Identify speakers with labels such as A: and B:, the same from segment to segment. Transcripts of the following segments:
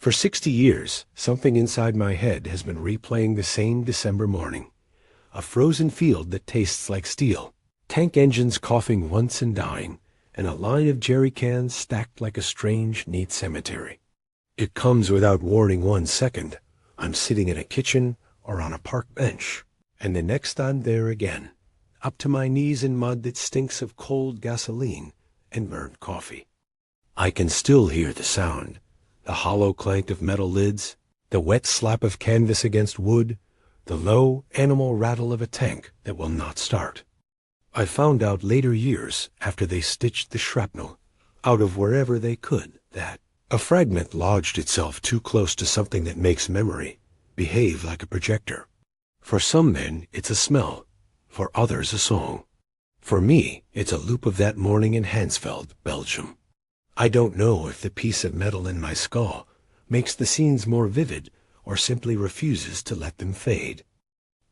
A: For 60 years, something inside my head has been replaying the same December morning. A frozen field that tastes like steel, tank engines coughing once and dying, and a line of jerry cans stacked like a strange, neat cemetery. It comes without warning. 1 second, I'm sitting in a kitchen or on a park bench, and the next I'm there again, up to my knees in mud that stinks of cold gasoline and burned coffee. I can still hear the sound, the hollow clank of metal lids, the wet slap of canvas against wood, the low animal rattle of a tank that will not start. I found out later years, after they stitched the shrapnel out of wherever they could, that a fragment lodged itself too close to something that makes memory behave like a projector. For some men, it's a smell. For others, a song. For me, it's a loop of that morning in Hansfeld, Belgium. I don't know if the piece of metal in my skull makes the scenes more vivid or simply refuses to let them fade.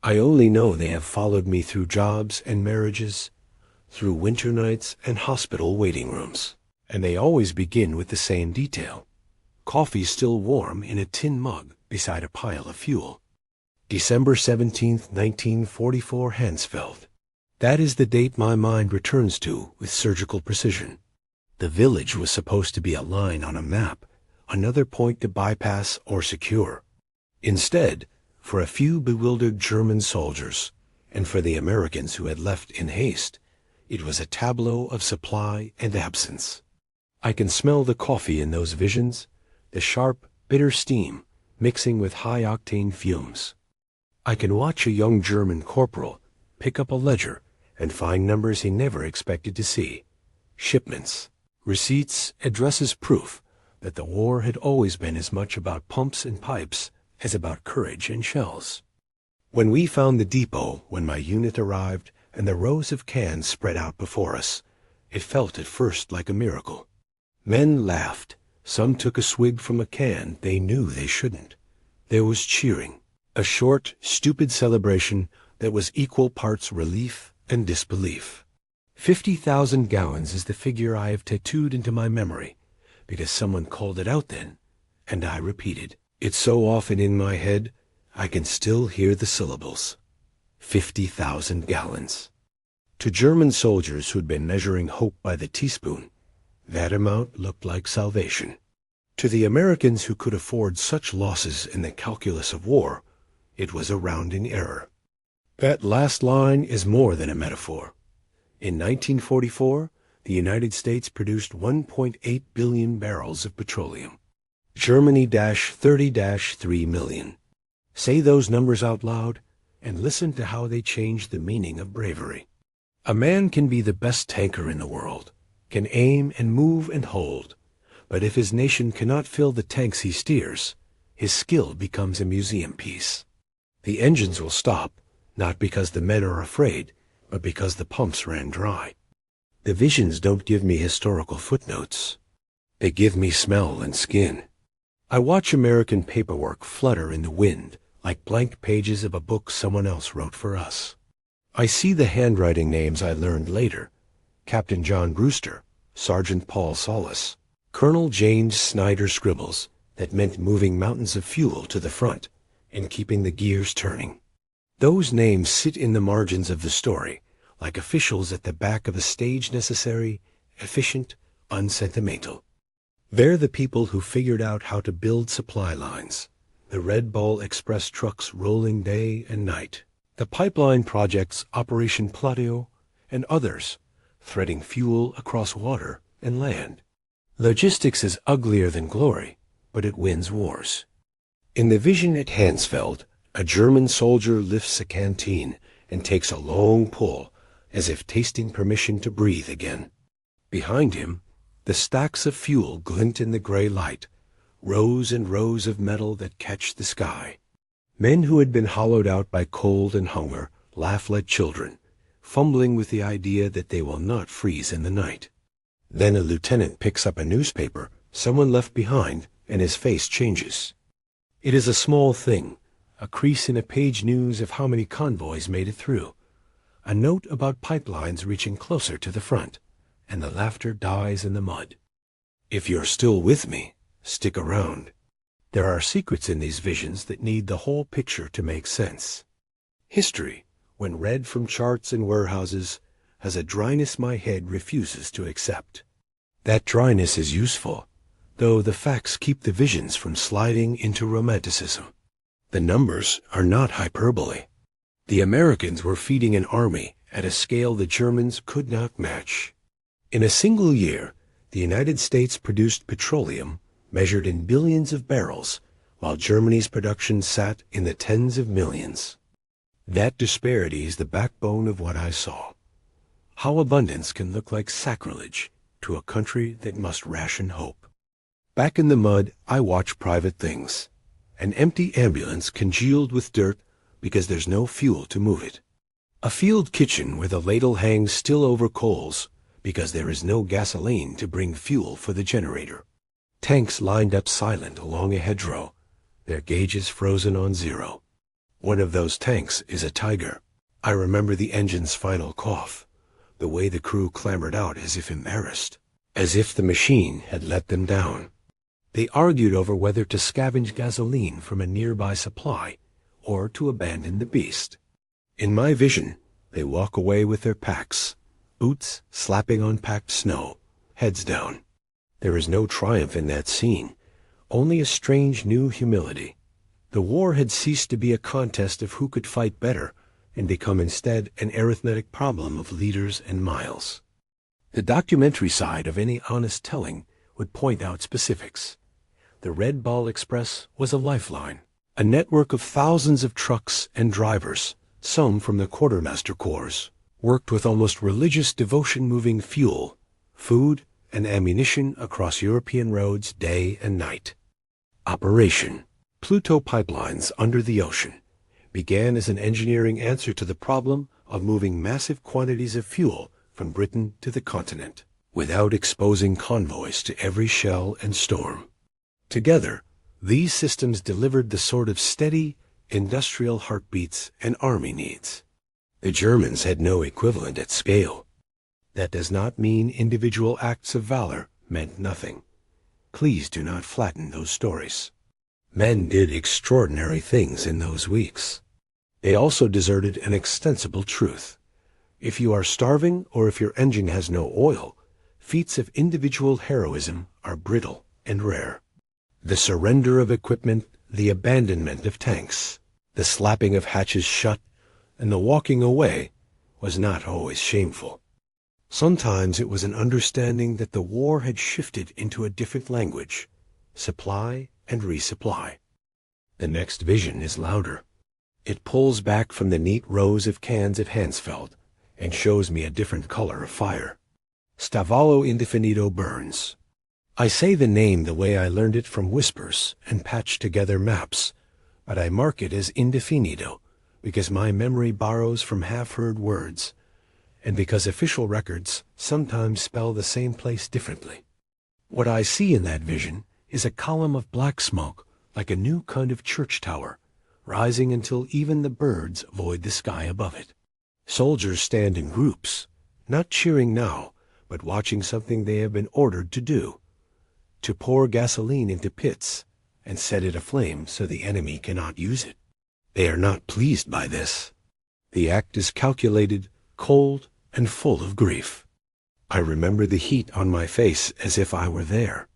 A: I only know they have followed me through jobs and marriages, through winter nights and hospital waiting rooms. And they always begin with the same detail. Coffee still warm in a tin mug beside a pile of fuel. December 17th, 1944, Hansfeld. That is the date my mind returns to with surgical precision. The village was supposed to be a line on a map, another point to bypass or secure. Instead, for a few bewildered German soldiers, and for the Americans who had left in haste, it was a tableau of supply and absence. I can smell the coffee in those visions, the sharp, bitter steam mixing with high-octane fumes. I can watch a young German corporal pick up a ledger and find numbers he never expected to see. Shipments, receipts, addresses, proof that the war had always been as much about pumps and pipes as about courage and shells. When we found the depot, when my unit arrived and the rows of cans spread out before us, it felt at first like a miracle. Men laughed. Some took a swig from a can they knew they shouldn't. There was cheering, a short, stupid celebration that was equal parts relief and disbelief. 50,000 gallons is the figure I have tattooed into my memory, because someone called it out then, and I repeated. It's so often in my head, I can still hear the syllables. 50,000 gallons. To German soldiers who'd been measuring hope by the teaspoon, that amount looked like salvation. To the Americans who could afford such losses in the calculus of war, it was a rounding error. That last line is more than a metaphor. In 1944, the United States produced 1.8 billion barrels of petroleum. Germany 30-3 million. Say those numbers out loud and listen to how they change the meaning of bravery. A man can be the best tanker in the world, can aim and move and hold, but if his nation cannot fill the tanks he steers, his skill becomes a museum piece. The engines will stop, not because the men are afraid, but because the pumps ran dry. The visions don't give me historical footnotes. They give me smell and skin. I watch American paperwork flutter in the wind like blank pages of a book someone else wrote for us. I see the handwriting names I learned later. Captain John Brewster, Sergeant Paul Solis, Colonel James Snyder scribbles that meant moving mountains of fuel to the front and keeping the gears turning. Those names sit in the margins of the story, like officials at the back of a stage necessary, efficient, unsentimental. They're the people who figured out how to build supply lines, the Red Bull Express trucks rolling day and night, the pipeline projects Operation Plateau, and others, threading fuel across water and land. Logistics is uglier than glory, but it wins wars. In the vision at Hansfeld, a German soldier lifts a canteen and takes a long pull, as if tasting permission to breathe again. Behind him, the stacks of fuel glint in the gray light, rows and rows of metal that catch the sky. Men who had been hollowed out by cold and hunger laugh like children, fumbling with the idea that they will not freeze in the night. Then a lieutenant picks up a newspaper someone left behind, and his face changes. It is a small thing, a crease in a page news of how many convoys made it through, a note about pipelines reaching closer to the front, and the laughter dies in the mud. If you're still with me, stick around. There are secrets in these visions that need the whole picture to make sense. History, when read from charts and warehouses, has a dryness my head refuses to accept. That dryness is useful, though the facts keep the visions from sliding into romanticism. The numbers are not hyperbole. The Americans were feeding an army at a scale the Germans could not match. In a single year, the United States produced petroleum measured in billions of barrels, while Germany's production sat in the tens of millions. That disparity is the backbone of what I saw. How abundance can look like sacrilege to a country that must ration hope. Back in the mud, I watch private things. An empty ambulance congealed with dirt because there's no fuel to move it. A field kitchen where the ladle hangs still over coals because there is no gasoline to bring fuel for the generator. Tanks lined up silent along a hedgerow, their gauges frozen on zero. One of those tanks is a Tiger. I remember the engine's final cough, the way the crew clambered out as if embarrassed, as if the machine had let them down. They argued over whether to scavenge gasoline from a nearby supply or to abandon the beast. In my vision, they walk away with their packs, boots slapping on packed snow, heads down. There is no triumph in that scene, only a strange new humility. The war had ceased to be a contest of who could fight better and become instead an arithmetic problem of liters and miles. The documentary side of any honest telling would point out specifics. The Red Ball Express was a lifeline, a network of thousands of trucks and drivers, some from the quartermaster corps, worked with almost religious devotion moving fuel, food, and ammunition across European roads day and night. Operation Pluto Pipelines Under the Ocean began as an engineering answer to the problem of moving massive quantities of fuel from Britain to the continent, without exposing convoys to every shell and storm. Together, these systems delivered the sort of steady, industrial heartbeats an army needs. The Germans had no equivalent at scale. That does not mean individual acts of valor meant nothing. Please do not flatten those stories. Men did extraordinary things in those weeks. They also deserted an extensible truth. If you are starving or if your engine has no oil, feats of individual heroism are brittle and rare. The surrender of equipment, the abandonment of tanks, the slapping of hatches shut, and the walking away was not always shameful. Sometimes it was an understanding that the war had shifted into a different language, supply and resupply. The next vision is louder. It pulls back from the neat rows of cans of Hansfeld and shows me a different color of fire. Stavallo Indefinido burns. I say the name the way I learned it from whispers and patched together maps, but I mark it as Indefinido because my memory borrows from half-heard words, and because official records sometimes spell the same place differently. What I see in that vision is a column of black smoke, like a new kind of church tower, rising until even the birds avoid the sky above it. Soldiers stand in groups, not cheering now, but watching something they have been ordered to do, to pour gasoline into pits and set it aflame so the enemy cannot use it. They are not pleased by this. The act is calculated, cold, and full of grief. I remember the heat on my face as if I were there.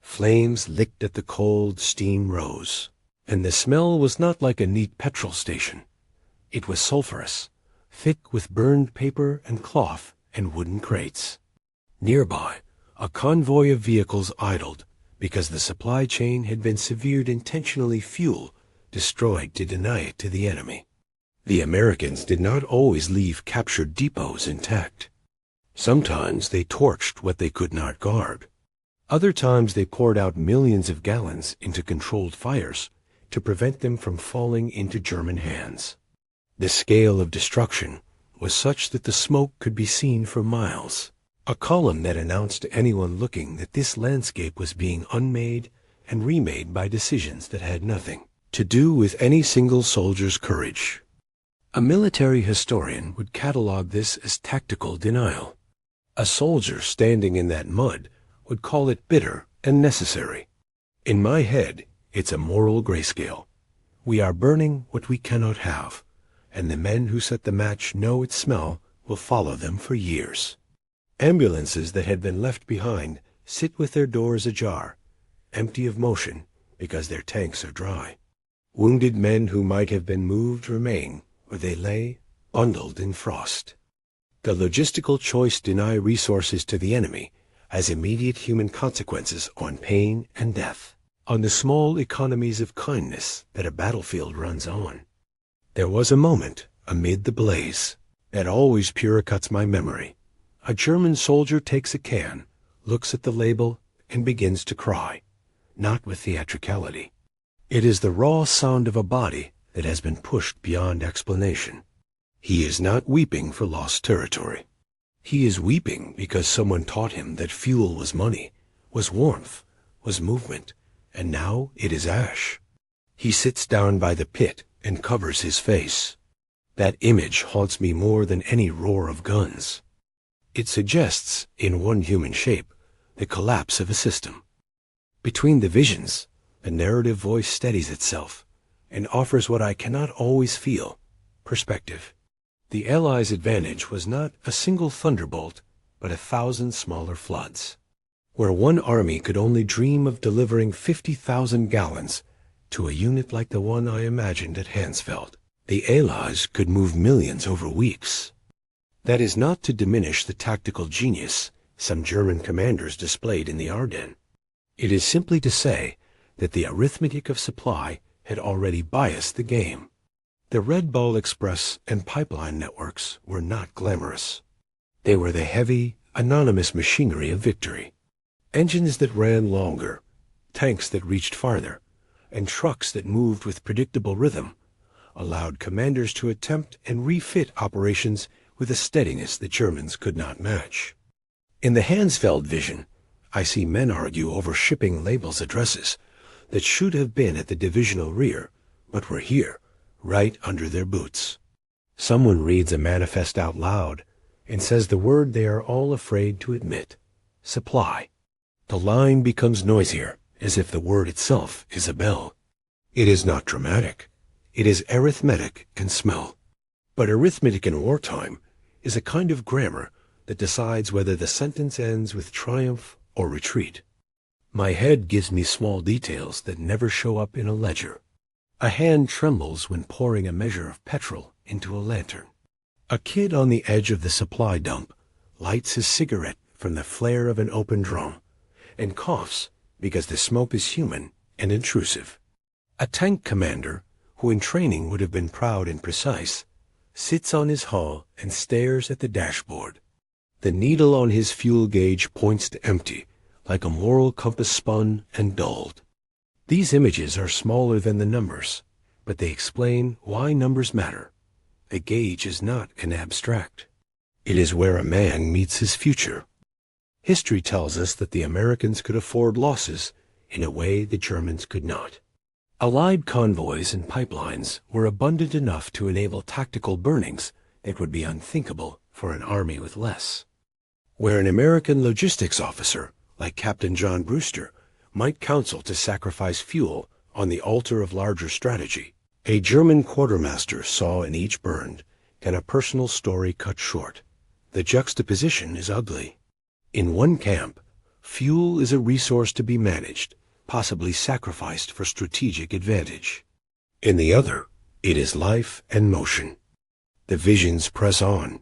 A: Flames licked at the cold steam rose, and the smell was not like a neat petrol station. It was sulphurous, thick with burned paper and cloth and wooden crates. Nearby, a convoy of vehicles idled because the supply chain had been severed intentionally, fuel destroyed to deny it to the enemy. The Americans did not always leave captured depots intact. Sometimes they torched what they could not guard. Other times they poured out millions of gallons into controlled fires to prevent them from falling into German hands. The scale of destruction was such that the smoke could be seen for miles, a column that announced to anyone looking that this landscape was being unmade and remade by decisions that had nothing to do with any single soldier's courage. A military historian would catalog this as tactical denial. A soldier standing in that mud would call it bitter and necessary. In my head, It's a moral grayscale. We are burning what we cannot have, and the men who set the match know its smell will follow them for years. Ambulances that had been left behind sit with their doors ajar, empty of motion because their tanks are dry. Wounded men who might have been moved remain where they lay, bundled in frost. The logistical choice deny resources to the enemy has immediate human consequences on pain and death, on the small economies of kindness that a battlefield runs on. There was a moment amid the blaze that always pure-cuts my memory. A German soldier takes a can, looks at the label, and begins to cry, not with theatricality. It is the raw sound of a body that has been pushed beyond explanation. He is not weeping for lost territory. He is weeping because someone taught him that fuel was money, was warmth, was movement, and now it is ash. He sits down by the pit and covers his face. That image haunts me more than any roar of guns. It suggests, in one human shape, the collapse of a system. Between the visions, the narrative voice steadies itself and offers what I cannot always feel, perspective. The Allies' advantage was not a single thunderbolt, but 1,000 smaller floods. Where one army could only dream of delivering 50,000 gallons to a unit like the one I imagined at Hansfeld, the Allies could move millions over weeks. That is not to diminish the tactical genius some German commanders displayed in the Ardennes. It is simply to say that the arithmetic of supply had already biased the game. The Red Ball Express and pipeline networks were not glamorous. They were the heavy, anonymous machinery of victory. Engines that ran longer, tanks that reached farther, and trucks that moved with predictable rhythm allowed commanders to attempt and refit operations with a steadiness the Germans could not match. In the Hansfeld vision, I see men argue over shipping labels addresses that should have been at the divisional rear, but were here, right under their boots. Someone reads a manifest out loud and says the word they are all afraid to admit, supply. The line becomes noisier, as if the word itself is a bell. It is not dramatic. It is arithmetic and smell. But arithmetic in wartime is a kind of grammar that decides whether the sentence ends with triumph or retreat. My head gives me small details that never show up in a ledger. A hand trembles when pouring a measure of petrol into a lantern. A kid on the edge of the supply dump lights his cigarette from the flare of an open drum and coughs because the smoke is human and intrusive. A tank commander, who in training would have been proud and precise, sits on his hull and stares at the dashboard. The needle on his fuel gauge points to empty, like a moral compass spun and dulled. These images are smaller than the numbers, but they explain why numbers matter. A gauge is not an abstract. It is where a man meets his future. History tells us that the Americans could afford losses in a way the Germans could not. Allied convoys and pipelines were abundant enough to enable tactical burnings that would be unthinkable for an army with less. Where an American logistics officer, like Captain John Brewster, might counsel to sacrifice fuel on the altar of larger strategy, a German quartermaster saw in each burned and a personal story cut short. The juxtaposition is ugly. In one camp, fuel is a resource to be managed, possibly sacrificed for strategic advantage. In the other, it is life and motion. The visions press on.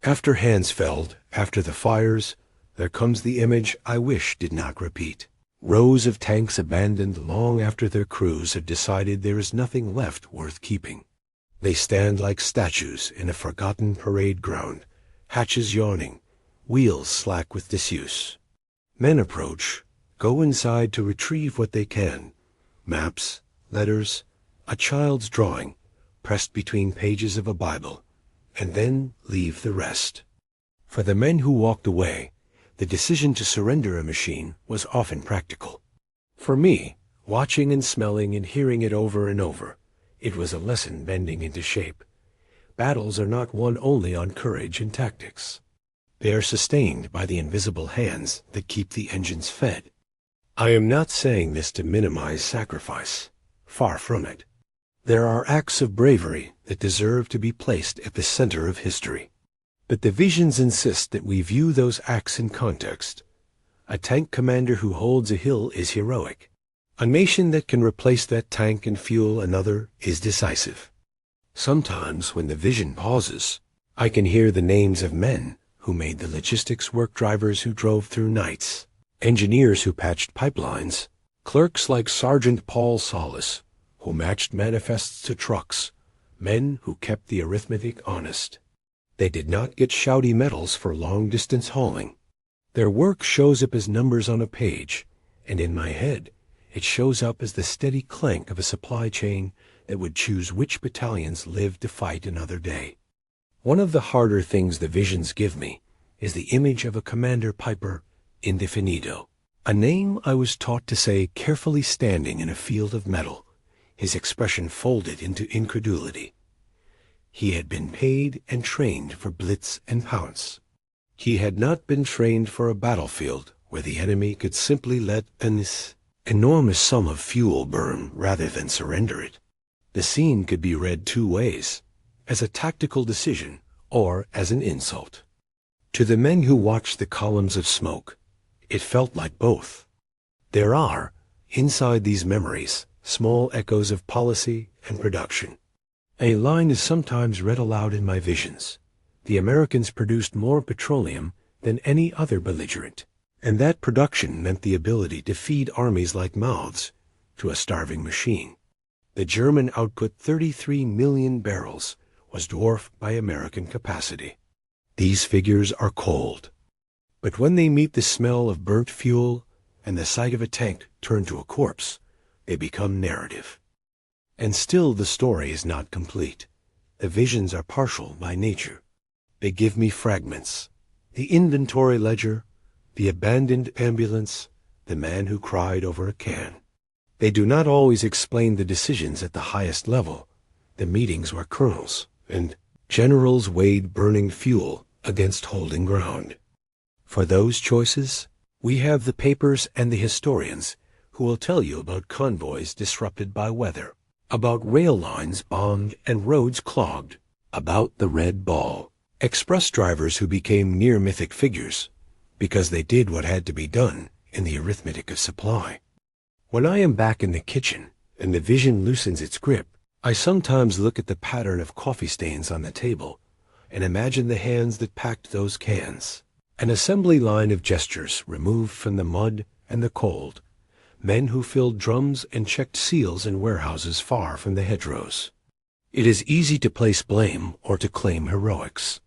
A: After Hansfeld, after the fires, there comes the image I wish did not repeat. Rows of tanks abandoned long after their crews have decided there is nothing left worth keeping. They stand like statues in a forgotten parade ground, hatches yawning, wheels slack with disuse. Men approach, go inside to retrieve what they can. Maps, letters, a child's drawing, pressed between pages of a Bible, and then leave the rest. For the men who walked away, the decision to surrender a machine was often practical. For me, watching and smelling and hearing it over and over, it was a lesson bending into shape. Battles are not won only on courage and tactics. They are sustained by the invisible hands that keep the engines fed. I am not saying this to minimize sacrifice. Far from it. There are acts of bravery that deserve to be placed at the center of history. But the visions insist that we view those acts in context. A tank commander who holds a hill is heroic. A nation that can replace that tank and fuel another is decisive. Sometimes when the vision pauses, I can hear the names of men who made the logistics work, drivers who drove through nights, engineers who patched pipelines, clerks like Sergeant Paul Solis, who matched manifests to trucks, men who kept the arithmetic honest. They did not get shouty medals for long-distance hauling. Their work shows up as numbers on a page, and in my head, it shows up as the steady clank of a supply chain that would choose which battalions live to fight another day. One of the harder things the visions give me is the image of a Commander Piper Indefinido, a name I was taught to say carefully standing in a field of metal, his expression folded into incredulity. He had been paid and trained for blitz and pounce. He had not been trained for a battlefield where the enemy could simply let an enormous sum of fuel burn rather than surrender it. The scene could be read two ways, as a tactical decision or as an insult. To the men who watched the columns of smoke, it felt like both. There are, inside these memories, small echoes of policy and production. A line is sometimes read aloud in my visions. The Americans produced more petroleum than any other belligerent, and that production meant the ability to feed armies like mouths to a starving machine. The German output, 33 million barrels, was dwarfed by American capacity. These figures are cold. But when they meet the smell of burnt fuel and the sight of a tank turned to a corpse, they become narrative. And still the story is not complete. The visions are partial by nature. They give me fragments. The inventory ledger, the abandoned ambulance, the man who cried over a can. They do not always explain the decisions at the highest level, the meetings where colonels and generals weighed burning fuel against holding ground. For those choices, we have the papers and the historians who will tell you about convoys disrupted by weather, about rail lines bombed and roads clogged, about the Red Ball, express drivers who became near mythic figures because they did what had to be done in the arithmetic of supply. When I am back in the kitchen and the vision loosens its grip, I sometimes look at the pattern of coffee stains on the table and imagine the hands that packed those cans. An assembly line of gestures removed from the mud and the cold, men who filled drums and checked seals in warehouses far from the hedgerows. It is easy to place blame or to claim heroics.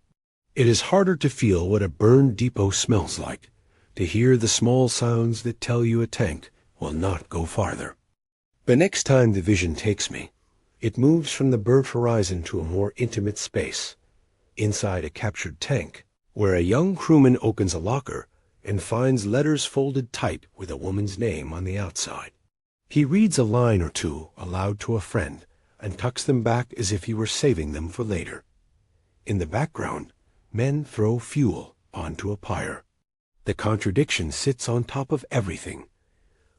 A: It is harder to feel what a burned depot smells like, to hear the small sounds that tell you a tank will not go farther. The next time the vision takes me, it moves from the burnt horizon to a more intimate space, inside a captured tank, where a young crewman opens a locker and finds letters folded tight with a woman's name on the outside. He reads a line or two aloud to a friend and tucks them back as if he were saving them for later. In the background, men throw fuel onto a pyre. The contradiction sits on top of everything.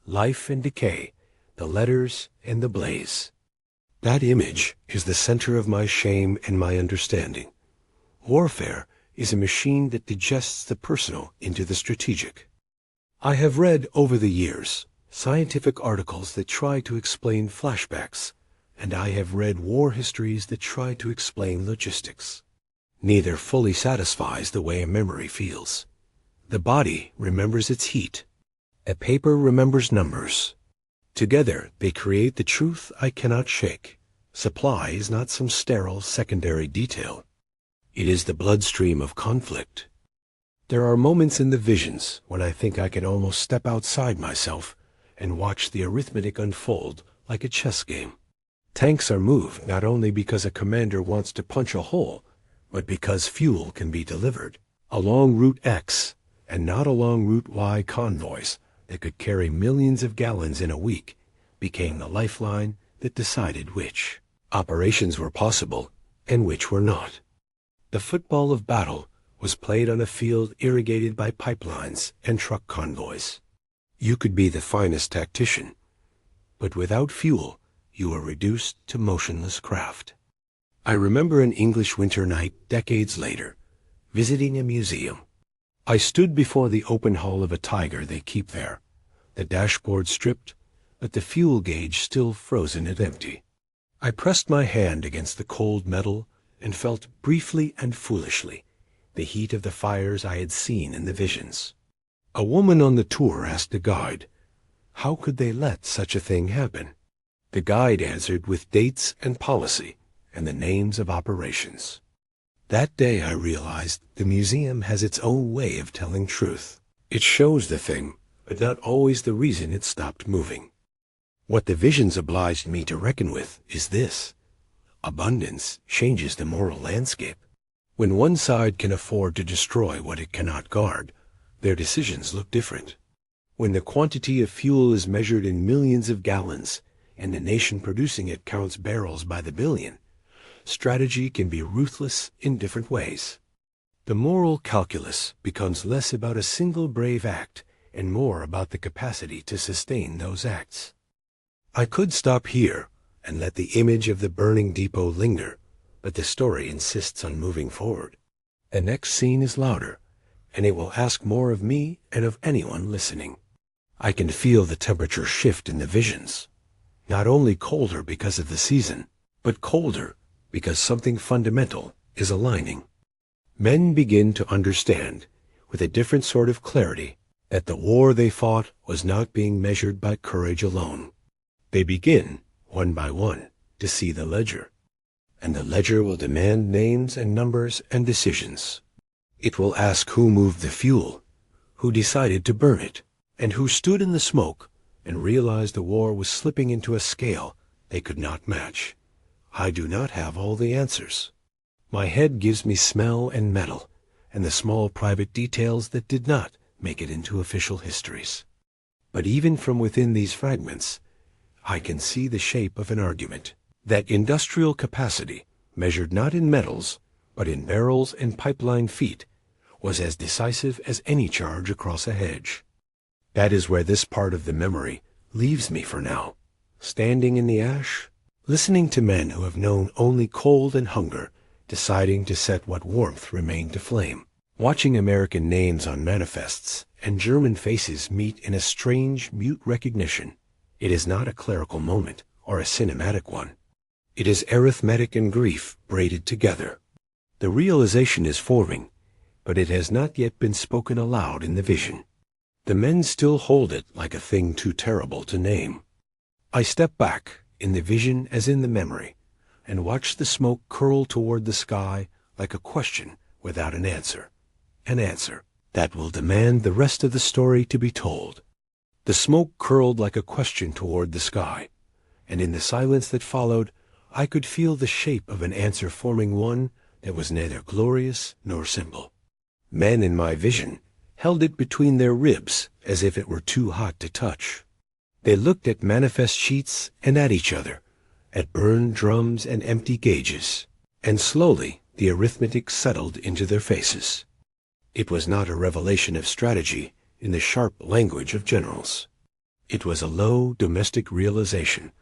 A: Life and decay, the letters and the blaze. That image is the center of my shame and my understanding. Warfare is a machine that digests the personal into the strategic. I have read over the years scientific articles that try to explain flashbacks, and I have read war histories that try to explain logistics. Neither fully satisfies the way a memory feels. The body remembers its heat. A paper remembers numbers. Together they create the truth I cannot shake. Supply is not some sterile secondary detail. It is the bloodstream of conflict. There are moments in the visions when I think I can almost step outside myself and watch the arithmetic unfold like a chess game. Tanks are moved not only because a commander wants to punch a hole, but because fuel can be delivered. Along Route X, and not along Route Y, convoys that could carry millions of gallons in a week became the lifeline that decided which operations were possible and which were not. The football of battle was played on a field irrigated by pipelines and truck convoys. You could be the finest tactician, but without fuel, you are reduced to motionless craft. I remember an English winter night decades later, visiting a museum. I stood before the open hull of a Tiger they keep there, the dashboard stripped, but the fuel gauge still frozen and empty. I pressed my hand against the cold metal and felt briefly and foolishly the heat of the fires I had seen in the visions. A woman on the tour asked a guide, how could they let such a thing happen? The guide answered with dates and policy and the names of operations. That day I realized the museum has its own way of telling truth. It shows the thing, but not always the reason it stopped moving. What the visions obliged me to reckon with is this: abundance changes the moral landscape. When one side can afford to destroy what it cannot guard, their decisions look different. When the quantity of fuel is measured in millions of gallons, and the nation producing it counts barrels by the billion, strategy can be ruthless in different ways. The moral calculus becomes less about a single brave act and more about the capacity to sustain those acts. I could stop here and let the image of the burning depot linger, but the story insists on moving forward. The next scene is louder, and it will ask more of me and of anyone listening. I can feel the temperature shift in the visions, not only colder because of the season, but colder because something fundamental is aligning. Men begin to understand, with a different sort of clarity, that the war they fought was not being measured by courage alone. They begin, one by one, to see the ledger, and the ledger will demand names and numbers and decisions. It will ask who moved the fuel, who decided to burn it, and who stood in the smoke and realized the war was slipping into a scale they could not match. I do not have all the answers. My head gives me smell and metal, and the small private details that did not make it into official histories. But even from within these fragments, I can see the shape of an argument, that industrial capacity, measured not in metals, but in barrels and pipeline feet, was as decisive as any charge across a hedge. That is where this part of the memory leaves me for now, standing in the ash, listening to men who have known only cold and hunger, deciding to set what warmth remained to flame, watching American names on manifests and German faces meet in a strange, mute recognition. It is not a clerical moment or a cinematic one. It is arithmetic and grief braided together. The realization is forming, but it has not yet been spoken aloud in the vision. The men still hold it like a thing too terrible to name. I step back, in the vision as in the memory, and watch the smoke curl toward the sky like a question without an answer that will demand the rest of the story to be told. The smoke curled like a question toward the sky, and in the silence that followed, I could feel the shape of an answer forming one that was neither glorious nor simple. Men in my vision held it between their ribs as if it were too hot to touch. They looked at manifest sheets and at each other, at burned drums and empty gauges, and slowly the arithmetic settled into their faces. It was not a revelation of strategy in the sharp language of generals. It was a low domestic realization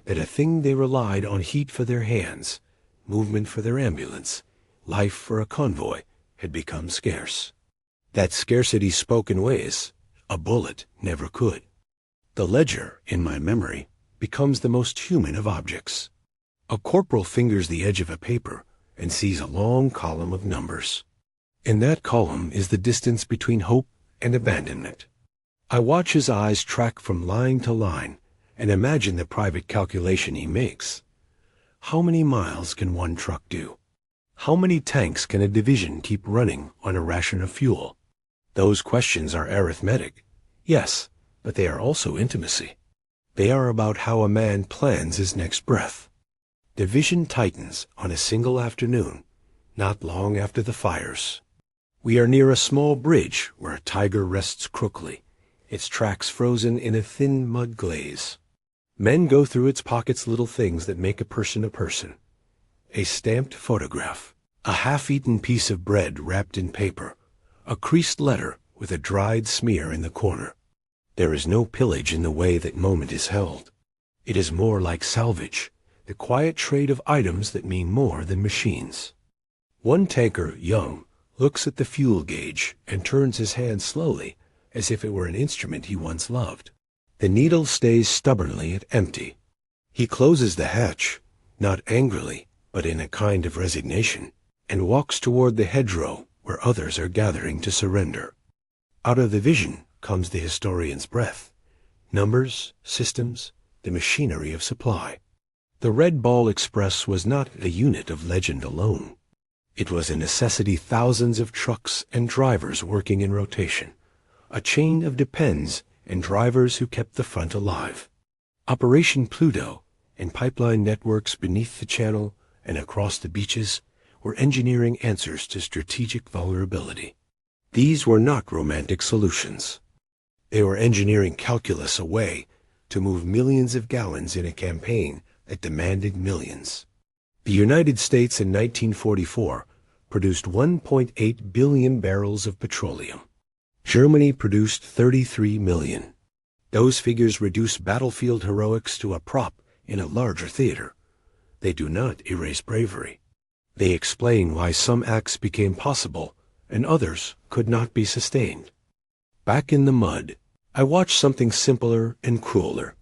A: that a thing they relied on, heat for their hands, movement for their ambulance, life for a convoy, had become scarce. That scarcity spoke in ways a bullet never could. The ledger, in my memory, becomes the most human of objects. A corporal fingers the edge of a paper and sees a long column of numbers. In that column is the distance between hope and abandonment. I watch his eyes track from line to line and imagine the private calculation he makes. How many miles can one truck do? How many tanks can a division keep running on a ration of fuel? Those questions are arithmetic, yes, but they are also intimacy. They are about how a man plans his next breath. The vision tightens on a single afternoon, not long after the fires. We are near a small bridge where a tiger rests crookily, its tracks frozen in a thin mud glaze. Men go through its pockets little things that make a person. A stamped photograph, a half-eaten piece of bread wrapped in paper, a creased letter with a dried smear in the corner. There is no pillage in the way that moment is held. It is more like salvage, the quiet trade of items that mean more than machines. One tanker, young, looks at the fuel gauge and turns his hand slowly, as if it were an instrument he once loved. The needle stays stubbornly at empty. He closes the hatch, not angrily, but in a kind of resignation, and walks toward the hedgerow where others are gathering to surrender. Out of the vision comes the historian's breath. Numbers, systems, the machinery of supply. The Red Ball Express was not a unit of legend alone. It was a necessity, thousands of trucks and drivers working in rotation, a chain of depends and drivers who kept the front alive. Operation Pluto and pipeline networks beneath the channel and across the beaches were engineering answers to strategic vulnerability. These were not romantic solutions. They were engineering calculus away to move millions of gallons in a campaign that demanded millions. The United States in 1944 produced 1.8 billion barrels of petroleum. Germany produced 33 million. Those figures reduce battlefield heroics to a prop in a larger theater. They do not erase bravery. They explain why some acts became possible and others could not be sustained. Back in the mud, I watched something simpler and crueler.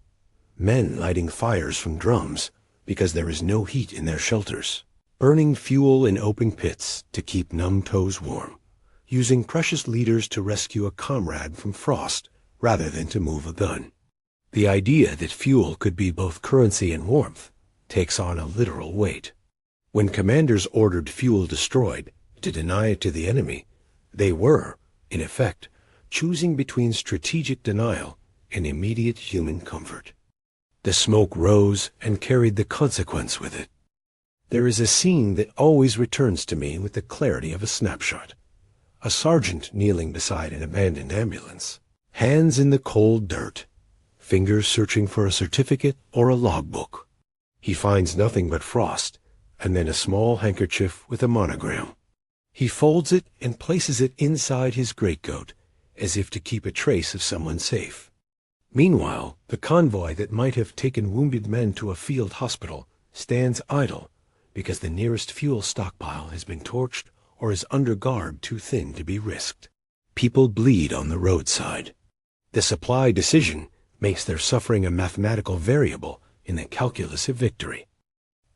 A: Men lighting fires from drums because there is no heat in their shelters, burning fuel in open pits to keep numb toes warm, using precious liters to rescue a comrade from frost rather than to move a gun. The idea that fuel could be both currency and warmth takes on a literal weight. When commanders ordered fuel destroyed to deny it to the enemy, they were, in effect, choosing between strategic denial and immediate human comfort. The smoke rose and carried the consequence with it. There is a scene that always returns to me with the clarity of a snapshot. A sergeant kneeling beside an abandoned ambulance, hands in the cold dirt, fingers searching for a certificate or a logbook. He finds nothing but frost, and then a small handkerchief with a monogram. He folds it and places it inside his greatcoat, as if to keep a trace of someone safe. Meanwhile, the convoy that might have taken wounded men to a field hospital stands idle because the nearest fuel stockpile has been torched or is under guard too thin to be risked. People bleed on the roadside. The supply decision makes their suffering a mathematical variable in the calculus of victory.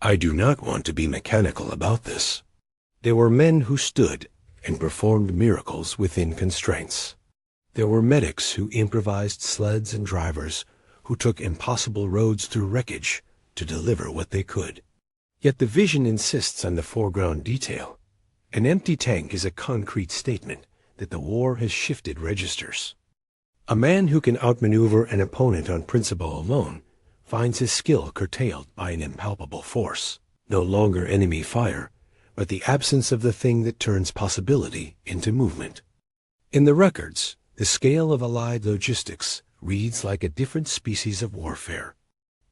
A: I do not want to be mechanical about this. There were men who stood and performed miracles within constraints. There were medics who improvised sleds and drivers who took impossible roads through wreckage to deliver what they could. Yet the vision insists on the foreground detail. An empty tank is a concrete statement that the war has shifted registers. A man who can outmaneuver an opponent on principle alone finds his skill curtailed by an impalpable force. No longer enemy fire, but the absence of the thing that turns possibility into movement. In the records, the scale of Allied logistics reads like a different species of warfare.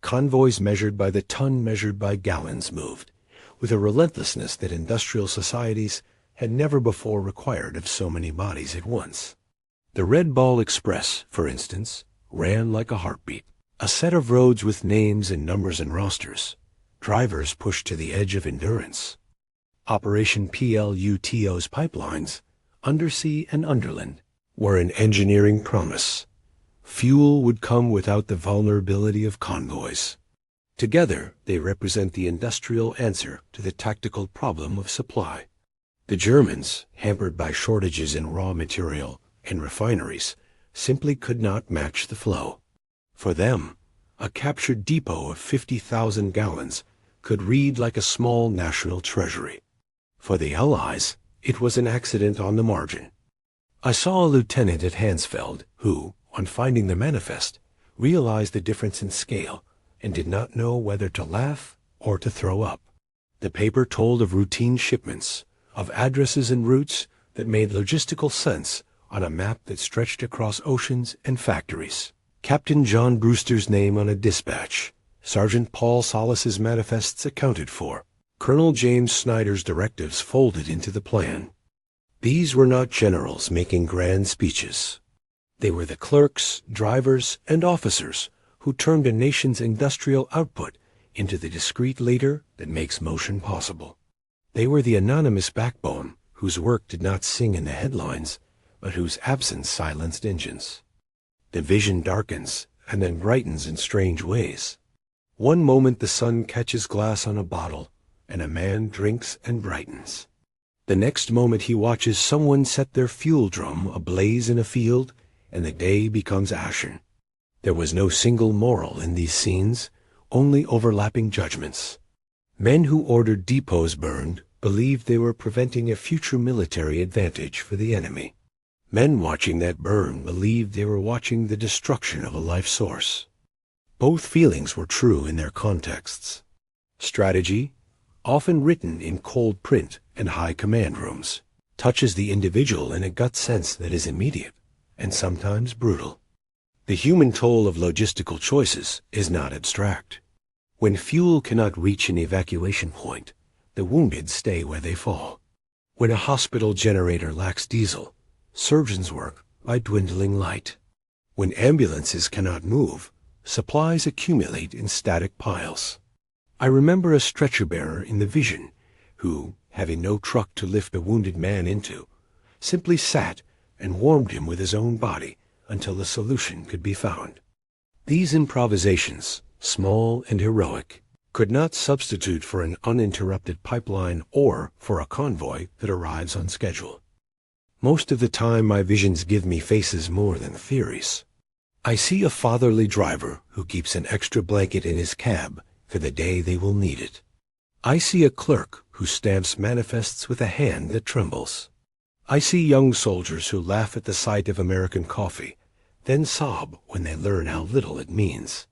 A: Convoys measured by the ton, measured by gallons moved, with a relentlessness that industrial societies had never before required of so many bodies at once. The Red Ball Express, for instance, ran like a heartbeat, a set of roads with names and numbers and rosters, drivers pushed to the edge of endurance. Operation Pluto's pipelines, undersea and underland, were an engineering promise. Fuel would come without the vulnerability of convoys. Together, they represent the industrial answer to the tactical problem of supply. The Germans, hampered by shortages in raw material and refineries, simply could not match the flow. For them, a captured depot of 50,000 gallons could read like a small national treasury. For the Allies, it was an accident on the margin. I saw a lieutenant at Hansfeld who, on finding the manifest, realized the difference in scale and did not know whether to laugh or to throw up. The paper told of routine shipments, of addresses and routes that made logistical sense on a map that stretched across oceans and factories. Captain John Brewster's name on a dispatch, Sergeant Paul Solis's manifests accounted for, Colonel James Snyder's directives folded into the plan. These were not generals making grand speeches. They were the clerks, drivers, and officers who turned a nation's industrial output into the discrete leader that makes motion possible. They were the anonymous backbone whose work did not sing in the headlines, but whose absence silenced engines. The vision darkens and then brightens in strange ways. One moment the sun catches glass on a bottle, and a man drinks and brightens. The next moment he watches someone set their fuel drum ablaze in a field, and the day becomes ashen. There was no single moral in these scenes, only overlapping judgments. Men who ordered depots burned believed they were preventing a future military advantage for the enemy. Men watching that burn believed they were watching the destruction of a life source. Both feelings were true in their contexts. Strategy, often written in cold print and high command rooms, touches the individual in a gut sense that is immediate and sometimes brutal. The human toll of logistical choices is not abstract. When fuel cannot reach an evacuation point, the wounded stay where they fall. When a hospital generator lacks diesel, surgeons work by dwindling light. When ambulances cannot move, supplies accumulate in static piles. I remember a stretcher-bearer in the vision who, having no truck to lift a wounded man into, simply sat and warmed him with his own body until a solution could be found. These improvisations, small and heroic, could not substitute for an uninterrupted pipeline or for a convoy that arrives on schedule. Most of the time my visions give me faces more than theories. I see a fatherly driver who keeps an extra blanket in his cab for the day they will need it. I see a clerk who stamps manifests with a hand that trembles. I see young soldiers who laugh at the sight of American coffee, then sob when they learn how little it means.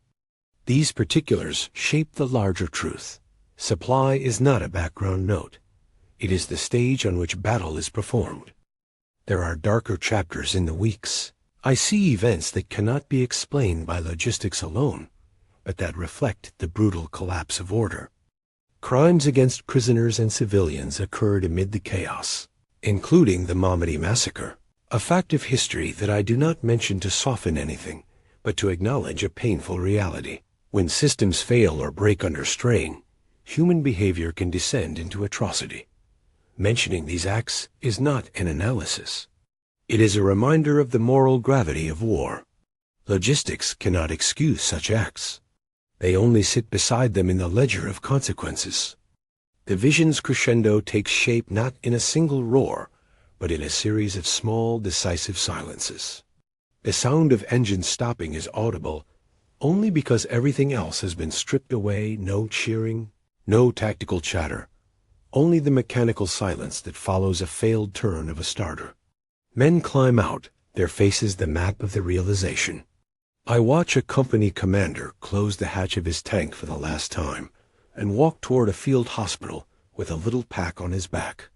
A: These particulars shape the larger truth. Supply is not a background note. It is the stage on which battle is performed. There are darker chapters in the weeks. I see events that cannot be explained by logistics alone, but that reflect the brutal collapse of order. Crimes against prisoners and civilians occurred amid the chaos, including the Mamadi massacre, a fact of history that I do not mention to soften anything, but to acknowledge a painful reality. When systems fail or break under strain, human behavior can descend into atrocity. Mentioning these acts is not an analysis. It is a reminder of the moral gravity of war. Logistics cannot excuse such acts. They only sit beside them in the ledger of consequences. The vision's crescendo takes shape not in a single roar, but in a series of small, decisive silences. The sound of engines stopping is audible only because everything else has been stripped away. No cheering, no tactical chatter, only the mechanical silence that follows a failed turn of a starter. Men climb out, their faces the map of the realization. I watch a company commander close the hatch of his tank for the last time and walk toward a field hospital with a little pack on his back.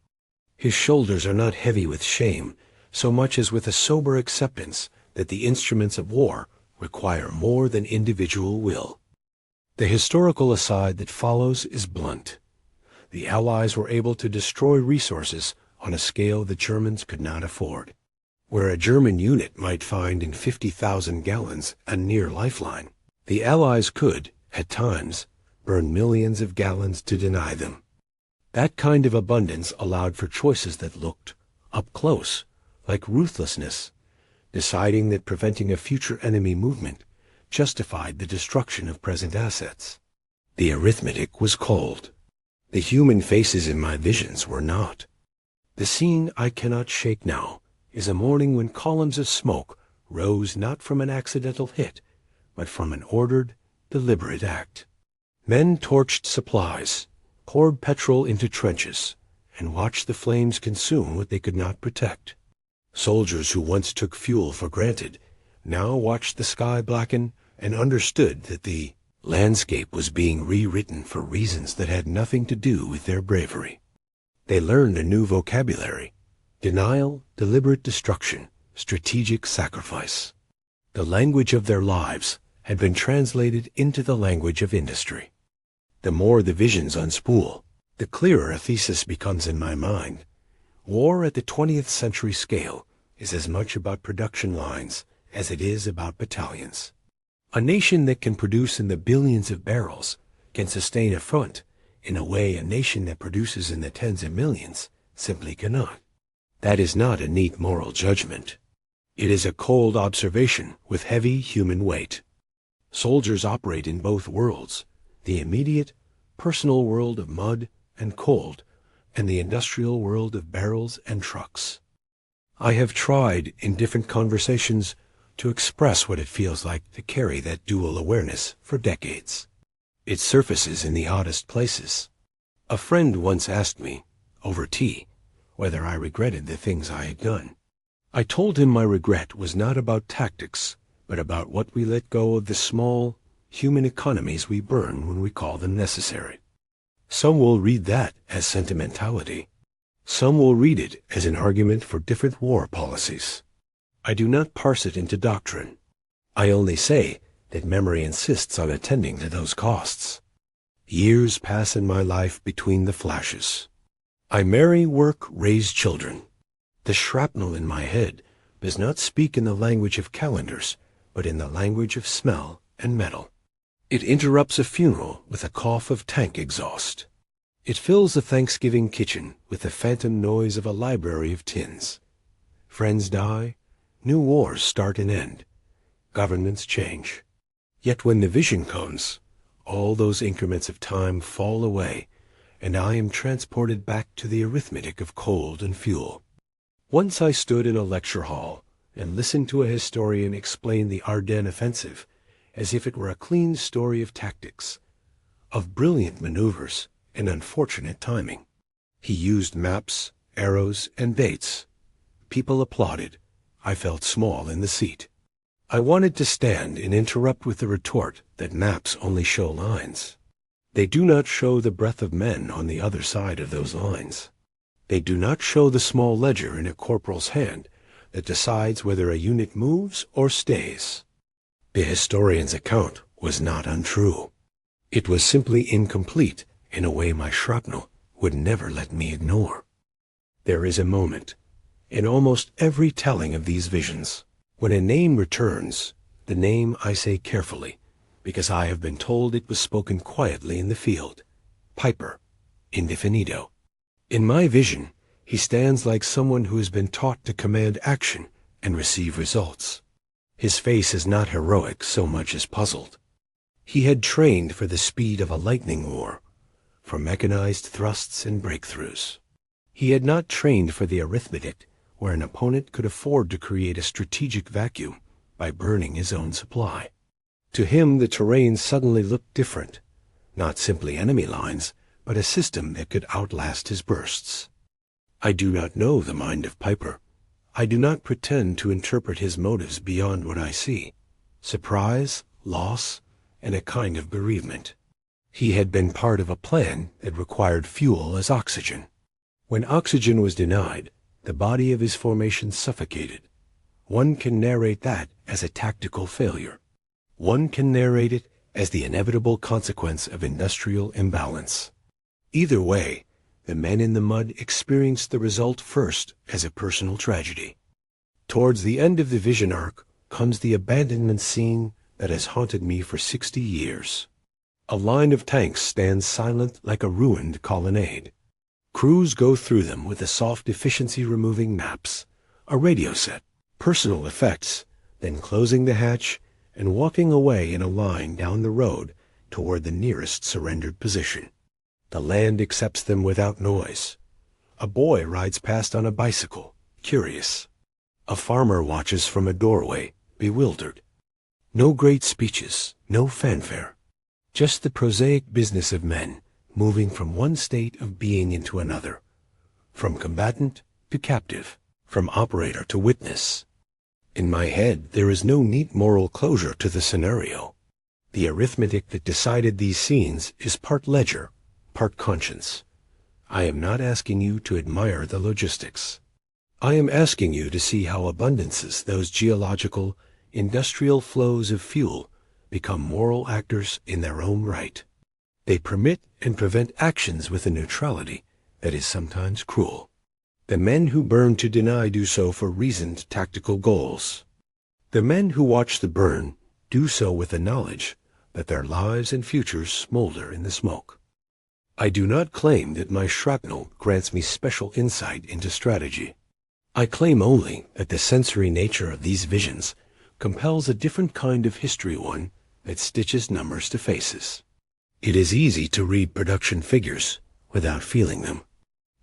A: His shoulders are not heavy with shame so much as with a sober acceptance that the instruments of war require more than individual will. The historical aside that follows is blunt. The Allies were able to destroy resources on a scale the Germans could not afford. Where a German unit might find in 50,000 gallons a near lifeline, the Allies could, at times, burn millions of gallons to deny them. That kind of abundance allowed for choices that looked, up close, like ruthlessness, deciding that preventing a future enemy movement justified the destruction of present assets. The arithmetic was cold. The human faces in my visions were not. The scene I cannot shake now is a morning when columns of smoke rose not from an accidental hit, but from an ordered, deliberate act. Men torched supplies, poured petrol into trenches, and watched the flames consume what they could not protect. Soldiers who once took fuel for granted now watched the sky blacken and understood that the landscape was being rewritten for reasons that had nothing to do with their bravery. They learned a new vocabulary: denial, deliberate destruction, strategic sacrifice. The language of their lives had been translated into the language of industry. The more the visions unspool, the clearer a thesis becomes in my mind. War at the 20th century scale is as much about production lines as it is about battalions. A nation that can produce in the billions of barrels can sustain a front in a way a nation that produces in the tens of millions simply cannot. That is not a neat moral judgment. It is a cold observation with heavy human weight. Soldiers operate in both worlds, the immediate, personal world of mud and cold, and the industrial world of barrels and trucks. I have tried, in different conversations, to express what it feels like to carry that dual awareness for decades. It surfaces in the oddest places. A friend once asked me, over tea, whether I regretted the things I had done. I told him my regret was not about tactics, but about what we let go of the small, human economies we burn when we call them necessary. Some will read that as sentimentality. Some will read it as an argument for different war policies. I do not parse it into doctrine. I only say that memory insists on attending to those costs. Years pass in my life between the flashes. I marry, work, raise children. The shrapnel in my head does not speak in the language of calendars, but in the language of smell and metal. It interrupts a funeral with a cough of tank exhaust. It fills a Thanksgiving kitchen with the phantom noise of a library of tins. Friends die, new wars start and end. Governments change. Yet when the vision comes, all those increments of time fall away, and I am transported back to the arithmetic of cold and fuel. Once I stood in a lecture hall and listened to a historian explain the Ardennes offensive as if it were a clean story of tactics, of brilliant maneuvers and unfortunate timing. He used maps, arrows, and baits. People applauded. I felt small in the seat. I wanted to stand and interrupt with the retort that maps only show lines. They do not show the breadth of men on the other side of those lines. They do not show the small ledger in a corporal's hand that decides whether a unit moves or stays. The historian's account was not untrue. It was simply incomplete in a way my shrapnel would never let me ignore. There is a moment, in almost every telling of these visions, when a name returns, the name I say carefully, because I have been told it was spoken quietly in the field. Piper, indefinido. In my vision, he stands like someone who has been taught to command action and receive results. His face is not heroic so much as puzzled. He had trained for the speed of a lightning war, for mechanized thrusts and breakthroughs. He had not trained for the arithmetic, where an opponent could afford to create a strategic vacuum by burning his own supply. To him, the terrain suddenly looked different, not simply enemy lines, but a system that could outlast his bursts. I do not know the mind of Piper. I do not pretend to interpret his motives beyond what I see: surprise, loss, and a kind of bereavement. He had been part of a plan that required fuel as oxygen. When oxygen was denied, the body of his formation suffocated. One can narrate that as a tactical failure. One can narrate it as the inevitable consequence of industrial imbalance. Either way, the men in the mud experienced the result first as a personal tragedy. Towards the end of the vision arc comes the abandonment scene that has haunted me for 60 years. A line of tanks stands silent like a ruined colonnade. Crews go through them with the soft efficiency-removing maps, a radio set, personal effects, then closing the hatch and walking away in a line down the road toward the nearest surrendered position. The land accepts them without noise. A boy rides past on a bicycle, curious. A farmer watches from a doorway, bewildered. No great speeches, no fanfare. Just the prosaic business of men, moving from one state of being into another, from combatant to captive, from operator to witness. In my head, there is no neat moral closure to the scenario. The arithmetic that decided these scenes is part ledger, part conscience. I am not asking you to admire the logistics. I am asking you to see how abundances, those geological, industrial flows of fuel, become moral actors in their own right. They permit and prevent actions with a neutrality that is sometimes cruel. The men who burn to deny do so for reasoned tactical goals. The men who watch the burn do so with the knowledge that their lives and futures smolder in the smoke. I do not claim that my shrapnel grants me special insight into strategy. I claim only that the sensory nature of these visions compels a different kind of history, one that stitches numbers to faces. It is easy to read production figures without feeling them.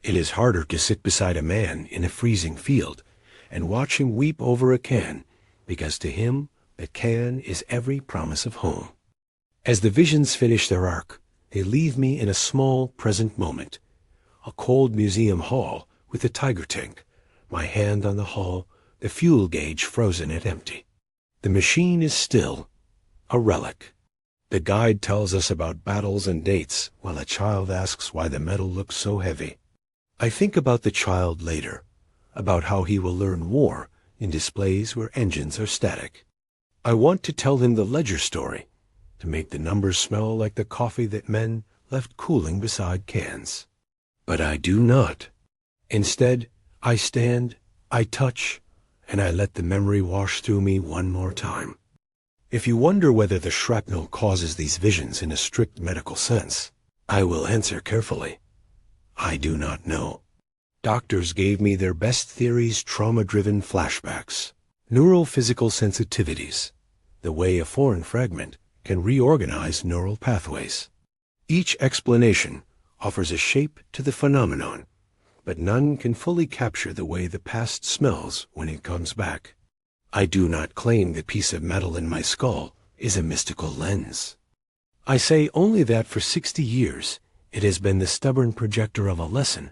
A: It is harder to sit beside a man in a freezing field and watch him weep over a can, because to him the can is every promise of home. As the visions finish their arc, they leave me in a small present moment, a cold museum hall with a tiger tank, my hand on the hull, the fuel gauge frozen at empty. The machine is still, a relic. The guide tells us about battles and dates, while a child asks why the metal looks so heavy. I think about the child later, about how he will learn war in displays where engines are static. I want to tell him the ledger story, to make the numbers smell like the coffee that men left cooling beside cans. But I do not. Instead, I stand, I touch, and I let the memory wash through me one more time. If you wonder whether the shrapnel causes these visions in a strict medical sense, I will answer carefully. I do not know. Doctors gave me their best theories, trauma-driven flashbacks, neurophysical sensitivities, the way a foreign fragment can reorganize neural pathways. Each explanation offers a shape to the phenomenon, but none can fully capture the way the past smells when it comes back. I do not claim the piece of metal in my skull is a mystical lens. I say only that for 60 years it has been the stubborn projector of a lesson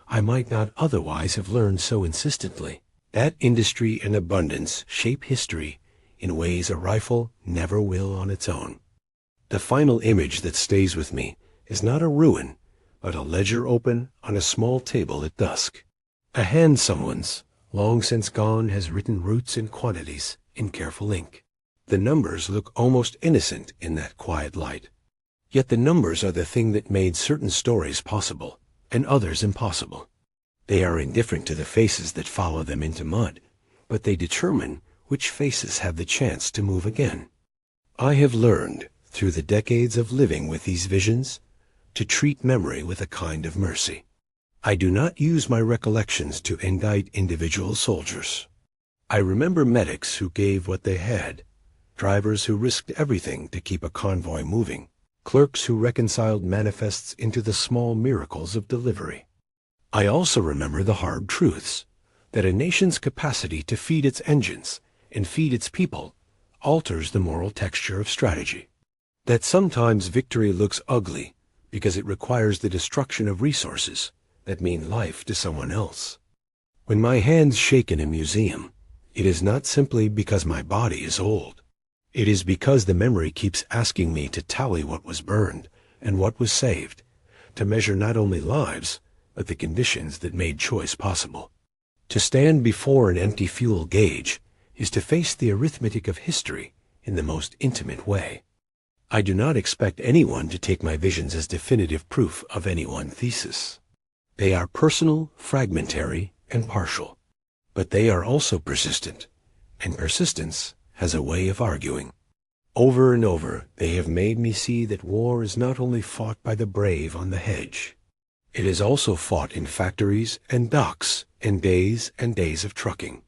A: I might not otherwise have learned so insistently, that industry and abundance shape history in ways a rifle never will on its own. The final image that stays with me is not a ruin, but a ledger open on a small table at dusk. A hand someone's, long since gone, has written roots and quantities in careful ink. The numbers look almost innocent in that quiet light. Yet the numbers are the thing that made certain stories possible and others impossible. They are indifferent to the faces that follow them into mud, but they determine which faces have the chance to move again. I have learned, through the decades of living with these visions, to treat memory with a kind of mercy. I do not use my recollections to indict individual soldiers. I remember medics who gave what they had, drivers who risked everything to keep a convoy moving, clerks who reconciled manifests into the small miracles of delivery. I also remember the hard truths, that a nation's capacity to feed its engines and feed its people alters the moral texture of strategy. That sometimes victory looks ugly because it requires the destruction of resources that mean life to someone else. When my hands shake in a museum, it is not simply because my body is old. It is because the memory keeps asking me to tally what was burned and what was saved, to measure not only lives, but the conditions that made choice possible. To stand before an empty fuel gauge is to face the arithmetic of history in the most intimate way. I do not expect anyone to take my visions as definitive proof of any one thesis. They are personal, fragmentary, and partial. But they are also persistent, and persistence has a way of arguing. Over and over, they have made me see that war is not only fought by the brave on the hedge. It is also fought in factories and docks and days of trucking.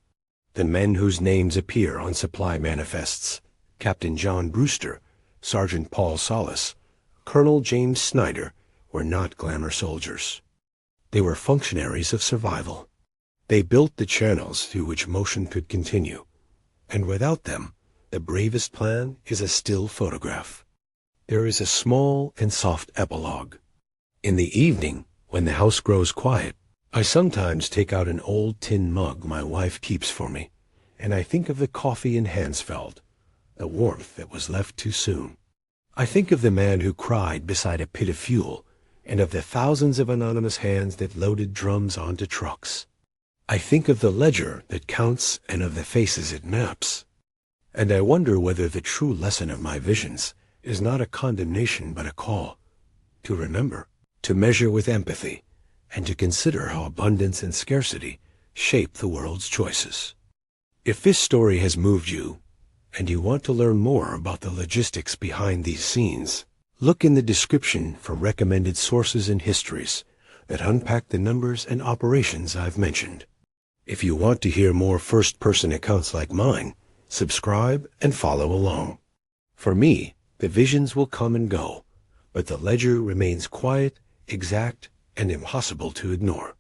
A: The men whose names appear on supply manifests, Captain John Brewster, Sergeant Paul Solis, Colonel James Snyder, were not glamour soldiers. They were functionaries of survival. They built the channels through which motion could continue, and without them, the bravest plan is a still photograph. There is a small and soft epilogue. In the evening, when the house grows quiet, I sometimes take out an old tin mug my wife keeps for me, and I think of the coffee in Hansfeld, the warmth that was left too soon. I think of the man who cried beside a pit of fuel, and of the thousands of anonymous hands that loaded drums onto trucks. I think of the ledger that counts and of the faces it maps. And I wonder whether the true lesson of my visions is not a condemnation but a call to remember, to measure with empathy, and to consider how abundance and scarcity shape the world's choices. If this story has moved you, and you want to learn more about the logistics behind these scenes, look in the description for recommended sources and histories that unpack the numbers and operations I've mentioned. If you want to hear more first-person accounts like mine, subscribe and follow along. For me, the visions will come and go, but the ledger remains quiet, exact, and impossible to ignore.